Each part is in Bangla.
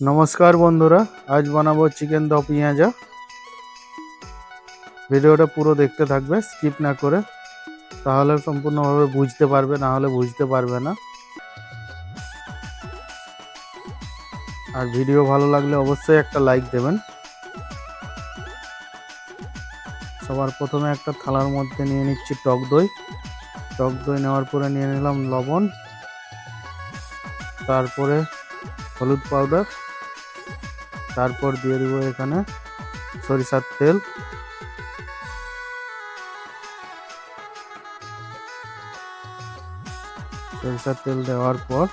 নমস্কার বন্ধুরা, আজ বানাবো চিকেন দ পেঁয়াজা। ভিডিওটা পুরো দেখতে থাকবে, স্কিপ না করে, তাহলে সম্পূর্ণভাবে বুঝতে পারবে, না হলে বুঝতে পারবে না। আর ভিডিও ভালো লাগলে অবশ্যই একটা লাইক দেবেন। সবার প্রথমে একটা থালার মধ্যে নিয়ে নিচ্ছি টক দই। টক দই নেওয়ার পরে নিয়ে নিলাম লবণ, তারপরে হলুদ পাউডার, তারপর দিয়ে দিব এখানে সরিষার তেল, সরিষার তেল দেওয়ার পর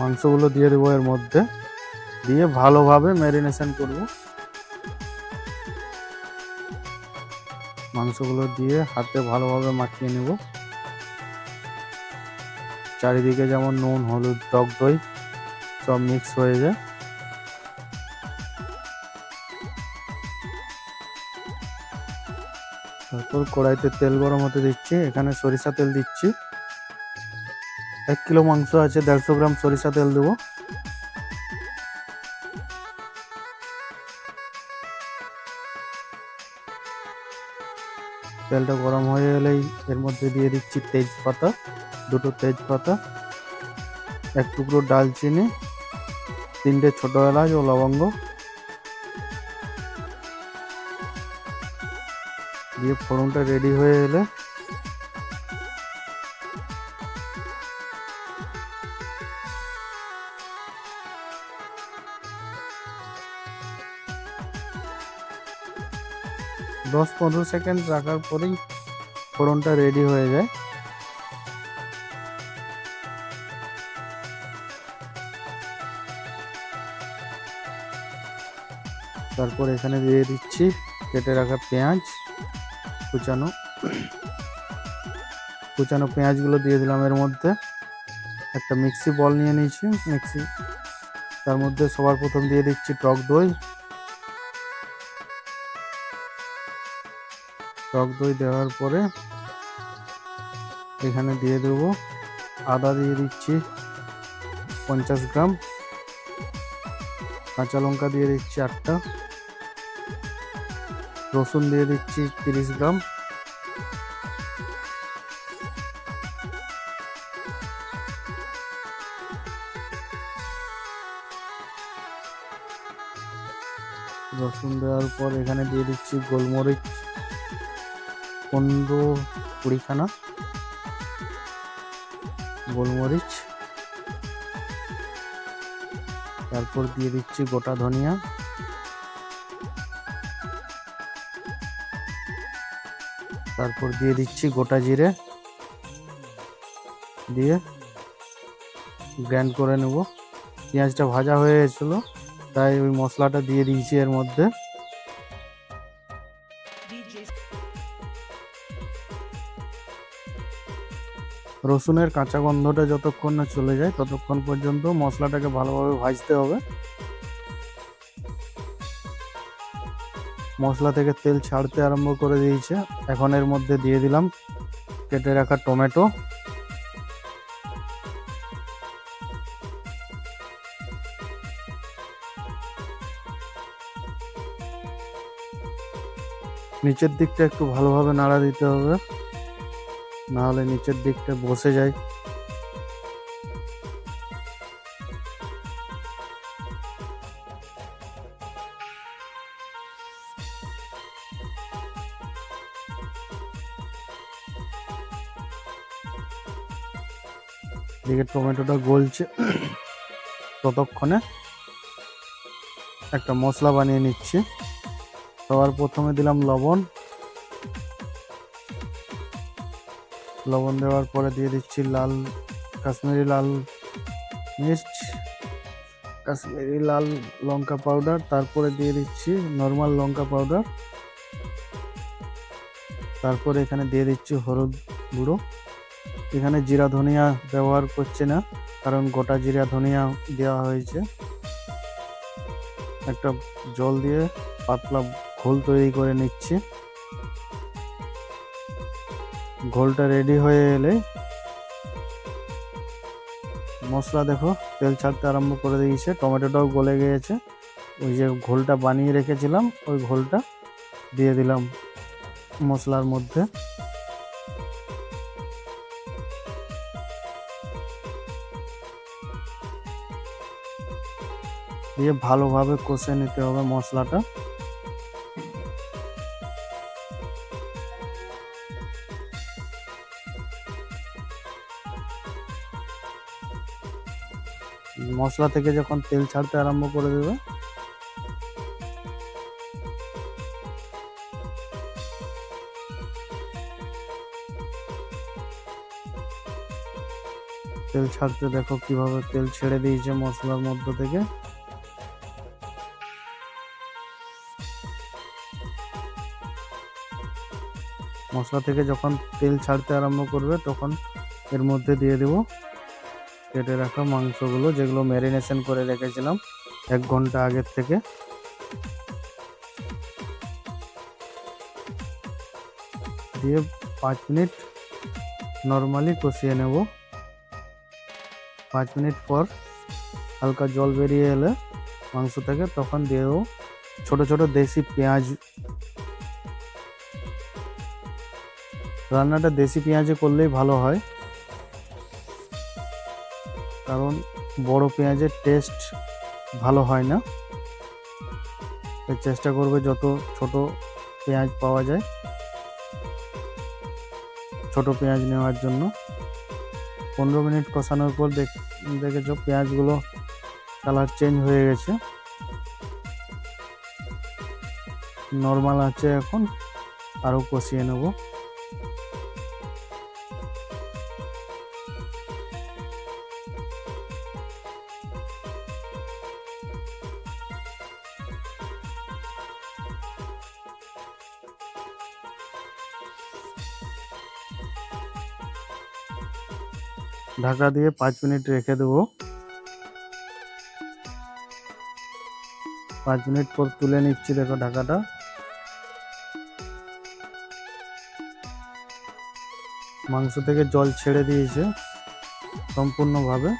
মাংসগুলো দিয়ে দেবো এর মধ্যে, দিয়ে ভালোভাবে ম্যারিনেশন করব। মাংসগুলো দিয়ে হাতে ভালোভাবে মাখিয়ে নেব, চারিদিকে যেমন নুন, হলুদ, টক দই সব মিক্স হয়ে যায়। তারপর কড়াইতে তেল গরম হতে দিচ্ছি, এখানে সরিষা তেল দিচ্ছি। 1 কিলো মাংস আছে, 150 গ্রাম সরিষা তেল দেবো। তেলটা গরম হয়ে গেলেই এর মধ্যে দিয়ে দিচ্ছি তেজপাতা, 2টো তেজপাতা, 1 টুকরো ডালচিনি, 3টে ছোট এলাচ ও লবঙ্গ দিয়ে ফোড়নটা রেডি হয়ে এলে দশ 15 সেকেন্ড রাখার পরেই ফোড়নটা রেডি হয়ে যায়। তারপর এখানে দিয়ে দিচ্ছি কেটে রাখা পেঁয়াজ, কুচানো পেঁয়াজগুলো দিয়ে দিলাম এর মধ্যে। একটা মিক্সি বল নিয়ে নিয়েছি, তার মধ্যে সবার প্রথম দিয়ে দিচ্ছি টক দই। টক দই দেওয়ার পরে এখানে দিয়ে দেবো আদা, দিয়ে দিচ্ছি 50 গ্রাম, কাঁচা লঙ্কা দিয়ে দিচ্ছি 8টা, রসুন দিয়ে দিচ্ছি 30 গ্রাম, রসুন দেওয়ার পর এখানে দিয়ে দিচ্ছি গোলমরিচ 15-20 খানা গোলমরিচ, তারপর দিয়ে দিচ্ছি গোটা ধনিয়া, তারপর দিয়ে দিচ্ছি গোটা জিরে, দিয়ে গ্রাইন্ড করে নেব। পেঁয়াজটা ভাজা হয়ে গেছিল, তাই ওই মশলাটা দিয়ে দিয়েছি এর মধ্যে। রসুনের কাঁচা গন্ধটা যতক্ষণ না চলে যায় ততক্ষণ পর্যন্ত মশলাটাকে ভালোভাবে ভাজতে হবে। মশলা থেকে তেল ছাড়তে আরম্ভ করে দিয়েছে। এখন এর মধ্যে দিয়ে দিলাম কেটে রাখা টমেটো, নিচের দিকটা একটু ভালোভাবে নাড়া দিতে হবে, না হলে নিচের দিকটা বসে যায়। এদিকে টমেটোটা গলছে, ততক্ষণে একটা মশলা বানিয়ে নিচ্ছি। সবার প্রথমে দিলাম লবণ, লবণ দেওয়ার পরে দিয়ে দিচ্ছি কাশ্মীরি লাল মির্চ, কাশ্মীরি লাল লঙ্কা পাউডার, তারপরে দিয়ে দিচ্ছি নর্মাল লঙ্কা পাউডার, তারপরে এখানে দিয়ে দিচ্ছি হলুদ গুঁড়ো। এখানে জিরা ধনিয়া ব্যবহার করছি না, কারণ গোটা জিরা ধনিয়া দেওয়া হয়েছে। একটা জল দিয়ে পাতলা ঘোল তৈরি করে নিচ্ছি। ঘোলটা রেডি হয়ে এলে মশলা দেখো তেল ছাড়তে আরম্ভ করে দিয়েছে, টমেটোটাও গলে গিয়েছে। ওই যে ঘোলটা বানিয়ে রেখেছিলাম ওই ঘোলটা দিয়ে দিলাম মশলার মধ্যে। দিয়ে ভালোভাবে কষে নিতে হবে মশলাটা। মশলা থেকে যখন তেল ছাড়তে আরম্ভ করে দেবে তেল ছাড়তে দেখো কিভাবে তেল ছেড়ে দিয়েছে মশলার মধ্য থেকে। মশলা থেকে যখন তেল ছাড়তে আরম্ভ করবে তখন এর মধ্যে দিয়ে দেব কেটে রাখা মাংসগুলো, যেগুলো ম্যারিনেশন করে রেখেছিলাম 1 ঘন্টা আগের থেকে। দিয়ে 5 মিনিট নর্মালি কষিয়ে নেব। 5 মিনিট পর হালকা জল বেরিয়ে এলে মাংস থেকে তখন দিয়ে দেবো ছোট ছোট দেশি পেঁয়াজ। রান্নাটা দেশি পেঁয়াজে করলেই ভালো হয়, কারণ বড় পেঁয়াজের টেস্ট ভালো হয় না। চেষ্টা করবে যত ছোট পেঁয়াজ পাওয়া যায় ছোট পেঁয়াজ নেওয়ার জন্য। 15 মিনিট কষানোর পর দেখেছো পেঁয়াজগুলো কালার চেঞ্জ হয়ে গেছে। নর্মাল আছে এখন আরও কষিয়ে নেব। ঢাকা দিয়ে 5 মিনিট রেখে দেবো। 5 মিনিট পর তুলে নিচ্ছি, দেখো ঢাকাটা। মাংস থেকে জল ছেড়ে দিয়েছে সম্পূর্ণভাবে।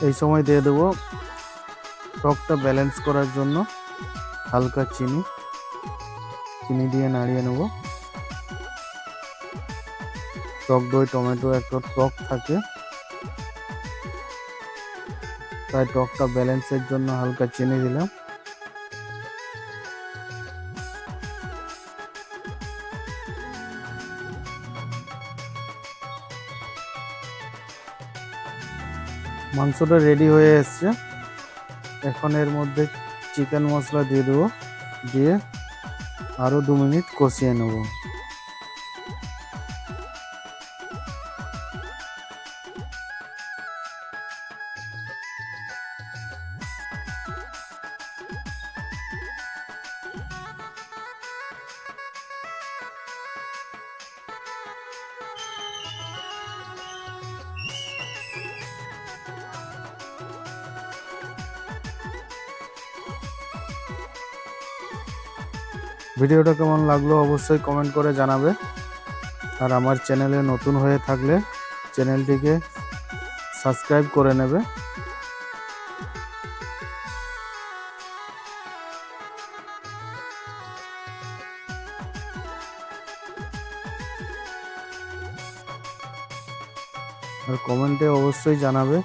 এই সময় দিয়ে দেবো টকটা ব্যালেন্স করার জন্য হালকা চিনি দিয়ে নাড়িয়ে নেব। টক দই টমেটো একটা টক থাকে, তাই টকটা ব্যালেন্সের জন্য হালকা চিনি দিলাম। মাংসটা রেডি হয়ে এসছে। এখন এর মধ্যে চিকেন মশলা দিয়ে দেবো, দিয়ে আরও 2 মিনিট কষিয়ে নেব। ভিডিওটা কেমন লাগলো অবশ্যই কমেন্ট করে জানাবে। আর আমার চ্যানেলে নতুন হয়ে থাকলে চ্যানেলটিকে সাবস্ক্রাইব করে নেবে। আর কমেন্টে অবশ্যই জানাবে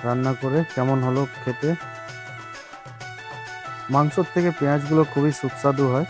রান্না করে কেমন হলো খেতে। মাংসর থেকে পেঁয়াজগুলো খুবই সুস্বাদু হয়।